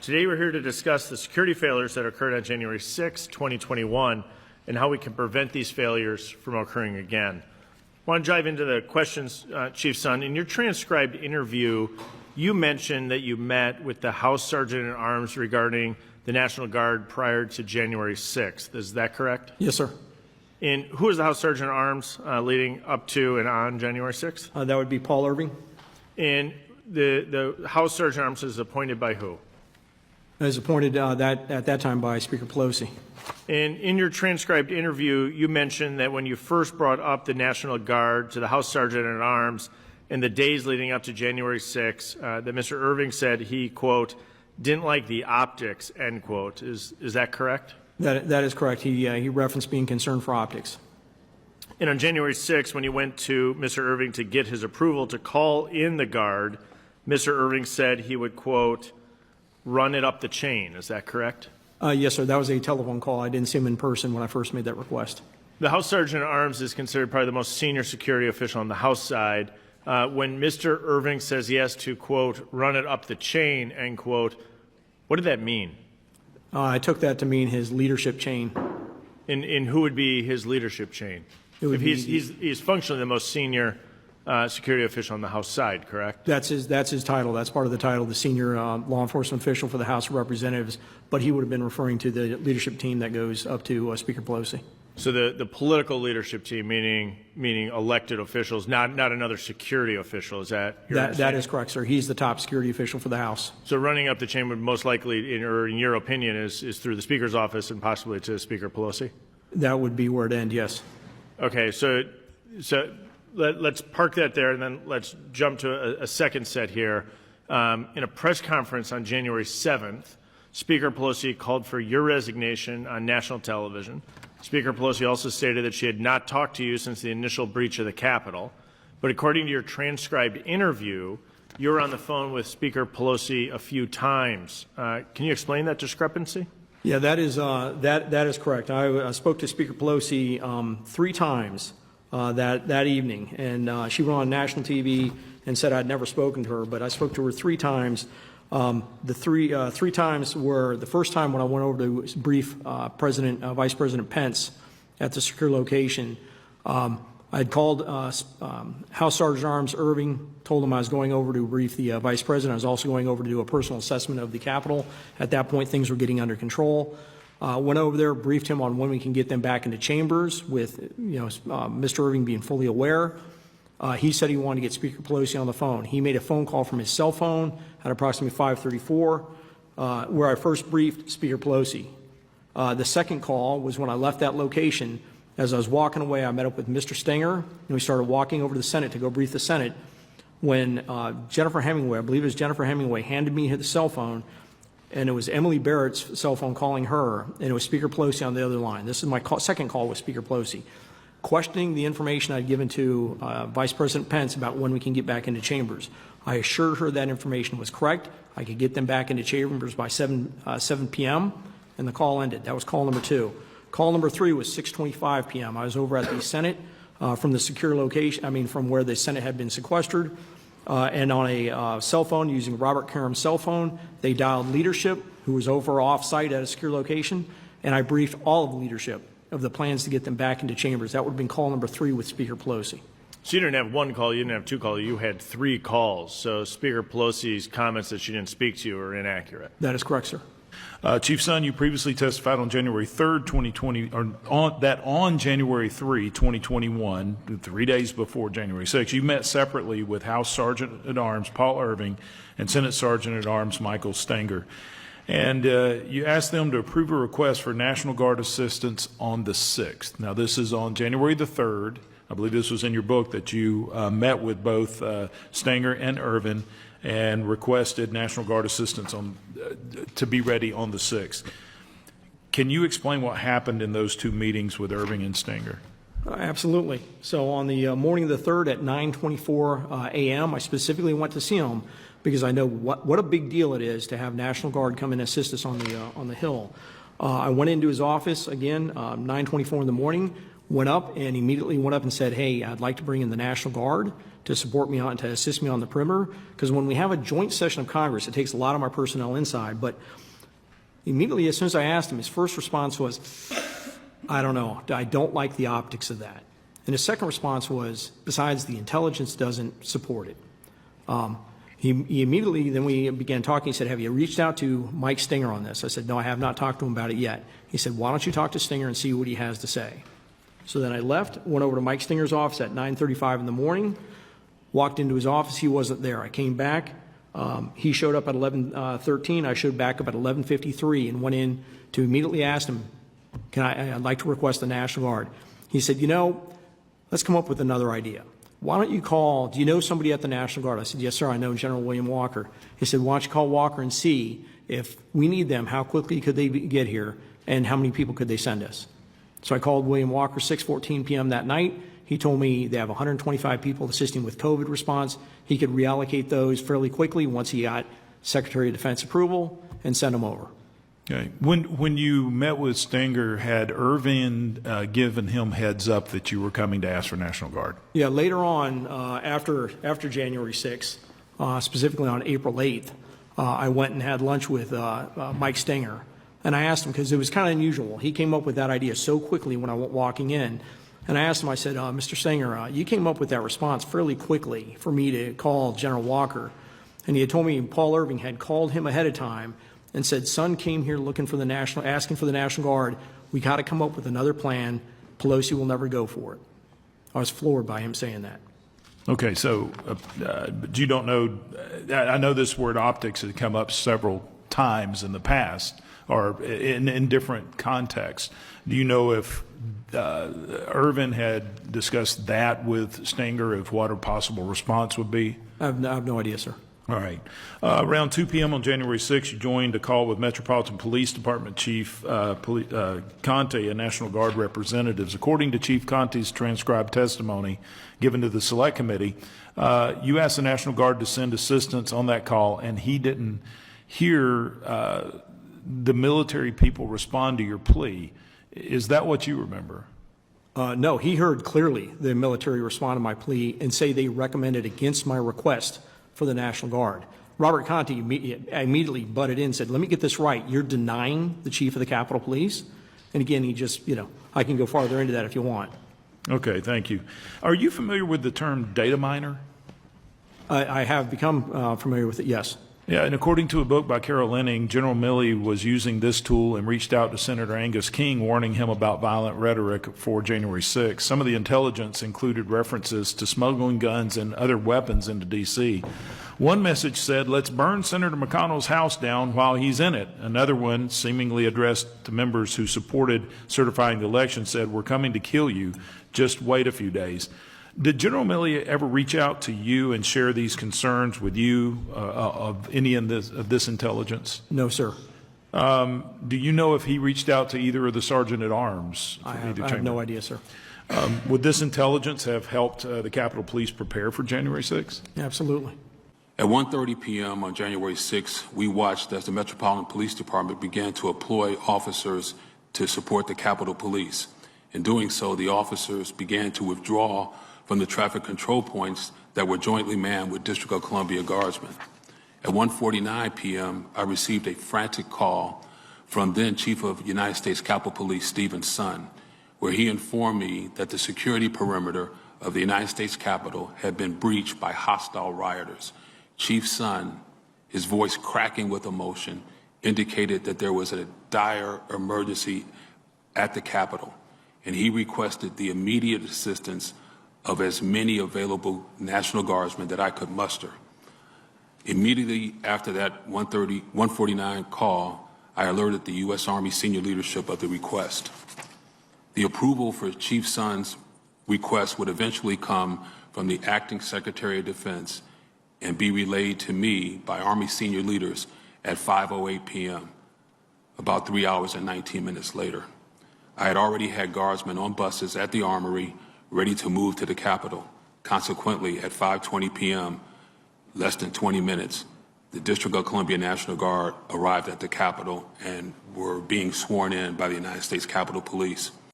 Today we're here to discuss the security failures that occurred on January 6, 2021, and how we can prevent these failures from occurring again. I want to dive into the questions, Chief Sund. In your transcribed interview, you mentioned that you met with the House Sergeant at Arms regarding the National Guard prior to January 6th. Is that correct? Yes, sir. And who was the House Sergeant at Arms leading up to and on January 6th? That would be Paul Irving. And the House Sergeant at Arms is appointed by who? It was appointed at that time by Speaker Pelosi. And in your transcribed interview, you mentioned that when you first brought up the National Guard to the House Sergeant at Arms in the days leading up to January 6, that Mr. Irving said he, quote, didn't like the optics, end quote. Is that correct? That is correct. He referenced being concerned for optics. And on January 6, when you went to Mr. Irving to get his approval to call in the Guard, Mr. Irving said he would, quote, run it up the chain. Is that correct? Yes, sir. That was a telephone call. I didn't see him in person when I first made that request. The House Sergeant at Arms is considered probably the most senior security official on the House side. When Mr. Irving says he has to, quote, run it up the chain, end quote, what did that mean? I took that to mean his leadership chain. And who would be his leadership chain? If he's functionally the most senior security official on the House side, correct? That's his title. That's part of the title, the senior law enforcement official for the House of Representatives. But he would have been referring to the leadership team that goes up to Speaker Pelosi. So the political leadership team, meaning elected officials, not another security official, is that your understanding? That is correct, sir. He's the top security official for the House. So running up the chain would most likely, in your opinion, is through the Speaker's office and possibly to Speaker Pelosi? That would be where it ends, yes. Okay, so let's park that there, and then let's jump to a second set here. In a press conference on January 7th, Speaker Pelosi called for your resignation on national television. Speaker Pelosi also stated that she had not talked to you since the initial breach of the Capitol. But according to your transcribed interview, you were on the phone with Speaker Pelosi a few times. Can you explain that discrepancy? Yeah, that is correct. I spoke to Speaker Pelosi 3 times that evening, and she went on national TV and said I'd never spoken to her, but I spoke to her 3 times. The three times were the first time when I went over to brief Vice President Pence at the secure location. I had called House Sergeant at Arms Irving, told him I was going over to brief the Vice President. I was also going over to do a personal assessment of the Capitol. At that point, things were getting under control. Went over there, briefed him on when we can get them back into chambers with Mr. Irving being fully aware. He said he wanted to get Speaker Pelosi on the phone. He made a phone call from his cell phone at approximately 5:34, where I first briefed Speaker Pelosi. The second call was when I left that location. As I was walking away, I met up with Mr. Stenger, and we started walking over to the Senate to go brief the Senate. When Jennifer Hemingway, I believe it was Jennifer Hemingway, handed me the cell phone, and it was Emily Barrett's cell phone calling her, and it was Speaker Pelosi on the other line. This is my second call with Speaker Pelosi, questioning the information I'd given to Vice President Pence about when we can get back into chambers. I assured her that information was correct. I could get them back into chambers by 7 p.m., and the call ended. That was call number 2. Call number 3 was 6:25 p.m. I was over at the Senate from the secure location, from where the Senate had been sequestered, and on a cell phone using Robert Karam's cell phone, they dialed leadership, who was over off-site at a secure location, and I briefed all of the leadership of the plans to get them back into chambers. That would have been call number 3 with Speaker Pelosi. So you didn't have 1 call, you didn't have 2 calls, you had 3 calls. So Speaker Pelosi's comments that she didn't speak to you are inaccurate. That is correct, sir. Chief Sund, you previously testified on January 3rd, 2020, or on January 3, 2021, 3 days before January 6, you met separately with House Sergeant at Arms Paul Irving and Senate Sergeant at Arms Michael Stenger. And you asked them to approve a request for National Guard assistance on the 6th. Now, this is on January the 3rd. I believe this was in your book that you met with both Stenger and Irvin and requested National Guard assistance to be ready on the 6th. Can you explain what happened in those 2 meetings with Irving and Stenger? Absolutely. So on the morning of the 3rd at 9:24 a.m., I specifically went to see him because I know what a big deal it is to have National Guard come and assist us on the Hill. I went into his office again, 9:24 in the morning. went up and immediately went up and said, hey, I'd like to bring in the National Guard to support me on, to assist me on the perimeter. Because when we have a joint session of Congress, it takes a lot of my personnel inside. But immediately, as soon as I asked him, his first response was, I don't know, I don't like the optics of that. And his second response was, besides, the intelligence doesn't support it. He immediately, then we began talking. He said, have you reached out to Mike Stinger on this? I said, no, I have not talked to him about it yet. He said, why don't you talk to Stinger and see what he has to say? So then I left, went over to Mike Stinger's office at 9:35 in the morning, walked into his office. He wasn't there. I came back. He showed up at 11:13. I showed back up at 11:53 and went in to immediately ask him, I'd like to request the National Guard. He said, let's come up with another idea. Why don't you call, do you know somebody at the National Guard? I said, yes, sir, I know General William Walker. He said, why don't you call Walker and see if we need them, how quickly could they get here, and how many people could they send us? So I called William Walker 6:14 p.m. that night. He told me they have 125 people assisting with COVID response. He could reallocate those fairly quickly once he got Secretary of Defense approval and send them over. Okay. When you met with Stinger, had Irvin given him heads up that you were coming to ask for National Guard? Yeah, later on, after January 6th, specifically on April 8th, I went and had lunch with Mike Stinger. And I asked him, because it was kind of unusual. He came up with that idea so quickly when I went walking in. And I asked him, I said, Mr. Stinger, you came up with that response fairly quickly for me to call General Walker. And he had told me Paul Irving had called him ahead of time and said, son came here looking for asking for the National Guard. We got to come up with another plan. Pelosi will never go for it. I was floored by him saying that. Okay, so but you don't know, I know this word optics has come up several times in the past, or in different contexts. Do you know if Irvin had discussed that with Stinger, of what a possible response would be? I have no idea, sir. All right. Around 2 p.m. on January 6th, you joined a call with Metropolitan Police Department Chief Conte and National Guard representatives. According to Chief Conte's transcribed testimony given to the Select Committee, you asked the National Guard to send assistance on that call, and he didn't hear the military people respond to your plea. Is that what you remember? No, he heard clearly the military respond to my plea and say they recommended against my request for the National Guard. Robert Conte immediately butted in and said, let me get this right. You're denying the chief of the Capitol Police? And again, he just, I can go farther into that if you want. Okay, thank you. Are you familiar with the term data miner? I have become familiar with it, yes. Yeah, and according to a book by Carol Lenning, General Milley was using this tool and reached out to Senator Angus King, warning him about violent rhetoric for January 6th. Some of the intelligence included references to smuggling guns and other weapons into D.C. One message said, let's burn Senator McConnell's house down while he's in it. Another one, seemingly addressed to members who supported certifying the election, said, we're coming to kill you. Just wait a few days. Did General Milley ever reach out to you and share these concerns with you of any of this intelligence? No, sir. Do you know if he reached out to either of the sergeant-at-arms? I have no idea, sir. Would this intelligence have helped the Capitol Police prepare for January 6th? Absolutely. At 1:30 p.m. on January 6th, we watched as the Metropolitan Police Department began to employ officers to support the Capitol Police. In doing so, the officers began to withdraw from the traffic control points that were jointly manned with District of Columbia Guardsmen. At 1:49 p.m., I received a frantic call from then Chief of United States Capitol Police, Stephen Son, where he informed me that the security perimeter of the United States Capitol had been breached by hostile rioters. Chief Son, his voice cracking with emotion, indicated that there was a dire emergency at the Capitol, and he requested the immediate assistance of as many available National Guardsmen that I could muster. Immediately after that 1:49 call, I alerted the U.S. Army senior leadership of the request. The approval for Chief Son's request would eventually come from the Acting Secretary of Defense and be relayed to me by Army senior leaders at 5:08 p.m., about 3 hours and 19 minutes later. I had already had guardsmen on buses at the Armory ready to move to the Capitol. Consequently, at 5:20 p.m., less than 20 minutes, the District of Columbia National Guard arrived at the Capitol and were being sworn in by the United States Capitol Police.